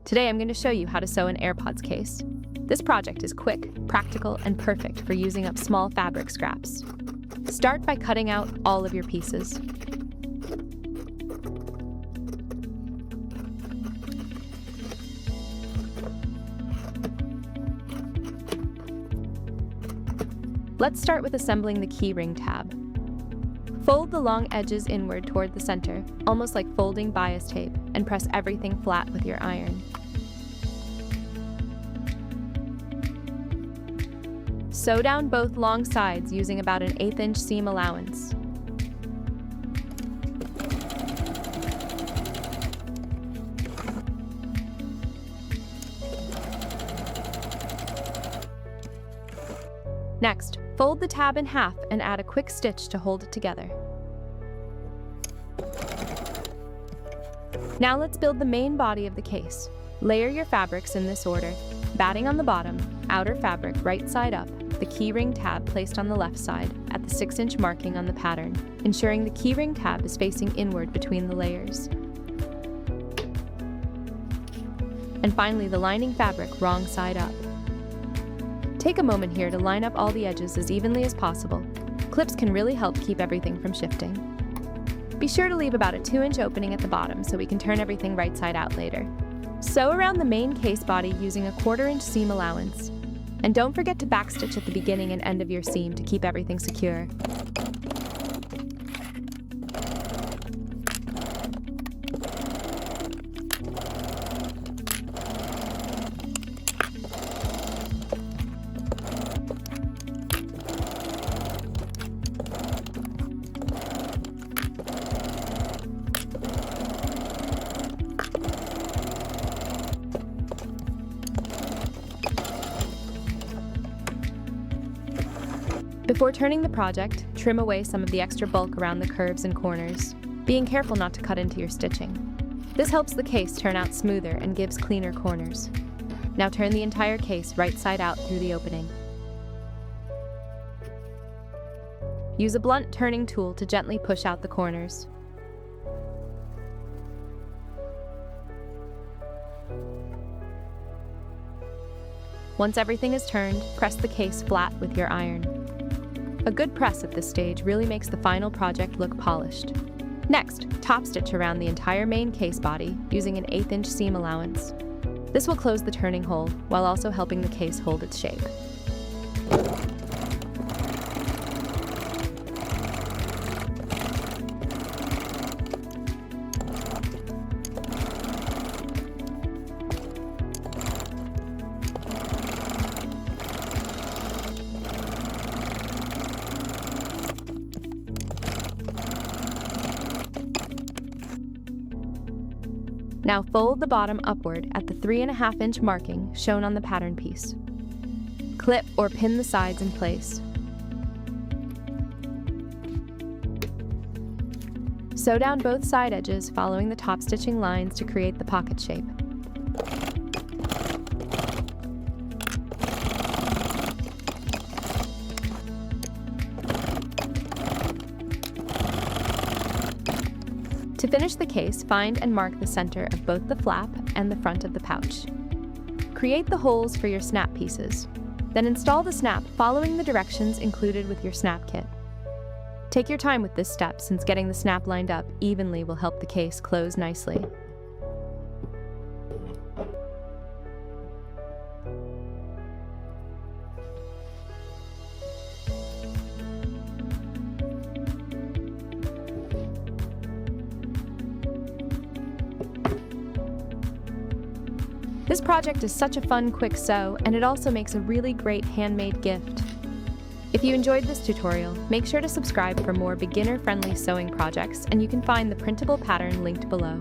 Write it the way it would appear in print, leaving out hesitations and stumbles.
Today I'm going to show you how to sew an AirPods case. This project is quick, practical, and perfect for using up small fabric scraps. Start by cutting out all of your pieces. Let's start with assembling the keyring tab. Fold the long edges inward toward the center, almost like folding bias tape, and press everything flat with your iron. Sew down both long sides using about an 1/8 inch seam allowance. Next, fold the tab in half and add a quick stitch to hold it together. Now let's build the main body of the case. Layer your fabrics in this order: batting on the bottom, outer fabric right side up, the keyring tab placed on the left side at the 6-inch marking on the pattern, ensuring the keyring tab is facing inward between the layers. And finally, the lining fabric wrong side up. Take a moment here to line up all the edges as evenly as possible. Clips can really help keep everything from shifting. Be sure to leave about a 2-inch opening at the bottom so we can turn everything right side out later. Sew around the main case body using a 1/4 inch seam allowance. And don't forget to backstitch at the beginning and end of your seam to keep everything secure. Before turning the project, trim away some of the extra bulk around the curves and corners, being careful not to cut into your stitching. This helps the case turn out smoother and gives cleaner corners. Now turn the entire case right side out through the opening. Use a blunt turning tool to gently push out the corners. Once everything is turned, press the case flat with your iron. A good press at this stage really makes the final project look polished. Next, top stitch around the entire main case body using an 1/8 inch seam allowance. This will close the turning hole while also helping the case hold its shape. Now fold the bottom upward at the 3.5 inch marking shown on the pattern piece. Clip or pin the sides in place. Sew down both side edges following the top stitching lines to create the pocket shape. To finish the case, find and mark the center of both the flap and the front of the pouch. Create the holes for your snap pieces. Then install the snap following the directions included with your snap kit. Take your time with this step since getting the snap lined up evenly will help the case close nicely. This project is such a fun, quick sew, and it also makes a really great handmade gift. If you enjoyed this tutorial, make sure to subscribe for more beginner-friendly sewing projects, and you can find the printable pattern linked below.